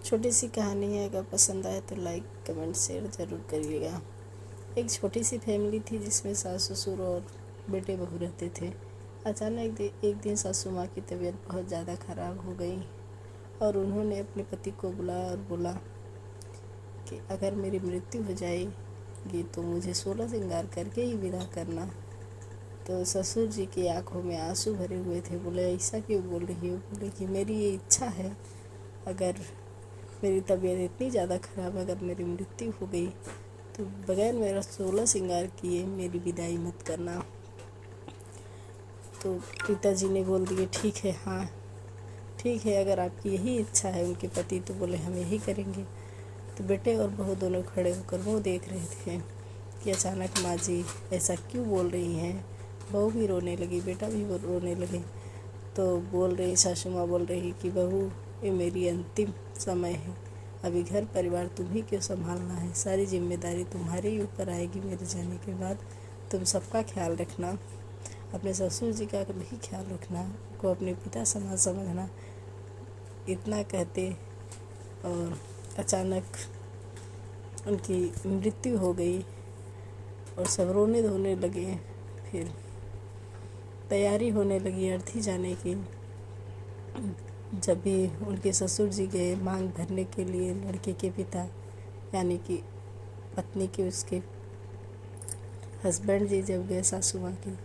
छोटी सी कहानी है, अगर पसंद आए तो लाइक कमेंट शेयर ज़रूर करिएगा। एक छोटी सी फैमिली थी जिसमें सास ससुर और बेटे बहू रहते थे। अचानक एक दिन सासू माँ की तबीयत बहुत ज़्यादा ख़राब हो गई और उन्होंने अपने पति को बुलाया और बोला कि अगर मेरी मृत्यु हो जाएगी तो मुझे 16 श्रृंगार करके ही विदा करना। तो ससुर जी की आंखों में आंसू भरे हुए थे। बोले ऐसा क्यों बोल रही हो? बोले कि मेरी ये इच्छा है, अगर मेरी तबीयत इतनी ज़्यादा ख़राब, अगर मेरी मृत्यु हो गई तो बगैर मेरा 16 श्रृंगार किए मेरी विदाई मत करना। तो पिताजी ने बोल दिए ठीक है, हाँ ठीक है, अगर आपकी यही इच्छा है। उनके पति तो बोले हम यही करेंगे। तो बेटे और बहू दोनों खड़े होकर वो देख रहे थे कि अचानक माँ जी ऐसा क्यों बोल रही हैं। बहू भी रोने लगी, बेटा भी रोने लगे। तो बोल रही सासू माँ बोल रही कि बहू ये मेरी अंतिम समय है, अभी घर परिवार तुम ही क्यों संभालना है, सारी जिम्मेदारी तुम्हारे ही ऊपर आएगी मेरे जाने के बाद। तुम सबका ख्याल रखना, अपने ससुर जी का भी ख्याल रखना, को अपने पिता समान समझना। इतना कहते और अचानक उनकी मृत्यु हो गई और सब रोने धोने लगे। फिर तैयारी होने लगी अर्थी जाने की। जब भी उनके ससुर जी गए मांग भरने के लिए, लड़के के पिता यानी कि पत्नी के उसके हस्बैंड जी जब गए सासू माँ की,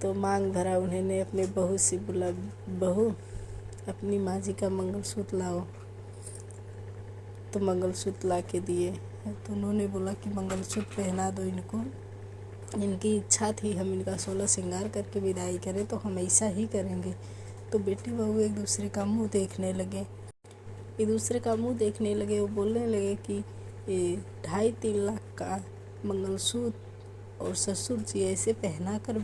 तो मांग भरा। उन्होंने अपने बहू से बोला बहू अपनी माँ जी का मंगलसूत्र लाओ। तो मंगलसूत्र ला के दिए। तो उन्होंने बोला कि मंगलसूत्र पहना दो इनको, इनकी इच्छा थी हम इनका 16 श्रृंगार करके विदाई करें तो हम ऐसा ही करेंगे। तो बेटी बहू एक दूसरे का मुंह देखने लगे, वो बोलने लगे कि ये 2.5-3 लाख का मंगलसूत्र और ससुर जी ऐसे पहना कर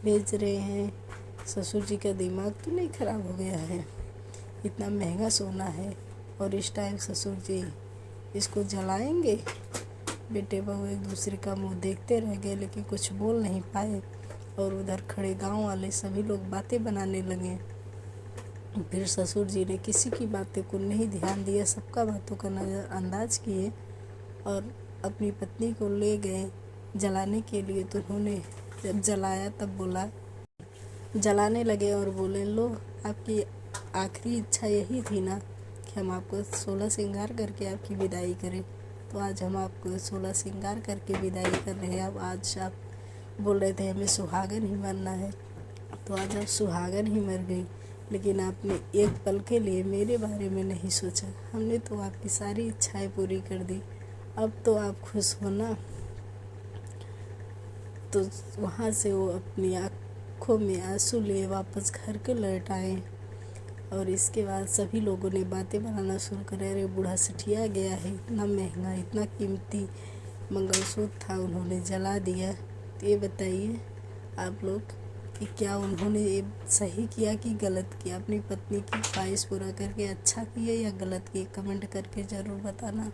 भेज रहे हैं, ससुर जी का दिमाग तो नहीं खराब हो गया है? इतना महंगा सोना है और इस टाइम ससुर जी इसको जलाएंगे। बेटे बहू एक दूसरे का मुंह देखते रह गए, लेकिन कुछ बोल नहीं पाए। और उधर खड़े गांव वाले सभी लोग बातें बनाने लगे। फिर ससुर जी ने किसी की बातें को नहीं ध्यान दिया, सबका बातों का नज़रअंदाज किए और अपनी पत्नी को ले गए जलाने के लिए। तो उन्होंने जब जलाया तब बोला, जलाने लगे और बोले लो आपकी आखिरी इच्छा यही थी ना कि हम आपको 16 श्रृंगार करके आपकी विदाई करें। तो आज हम आपको 16 श्रृंगार करके विदाई कर रहे हैं। अब आज आप बोल रहे थे हमें सुहागन ही मरना है, तो आज आप सुहागन ही मर गई। लेकिन आपने एक पल के लिए मेरे बारे में नहीं सोचा। हमने तो आपकी सारी इच्छाएं पूरी कर दी, अब तो आप खुश हो ना। तो वहाँ से वो अपनी आँखों में आंसू लिए वापस घर को लौट आए। और इसके बाद सभी लोगों ने बातें बनाना शुरू करे, अरे बूढ़ा सठिया गया है, इतना महंगा इतना कीमती मंगलसूत्र था उन्होंने जला दिया। तो ये बताइए आप लोग कि क्या उन्होंने ये सही किया कि गलत किया? अपनी पत्नी की ख्वाहिश पूरा करके अच्छा किया या गलत किया? कमेंट करके ज़रूर बताना।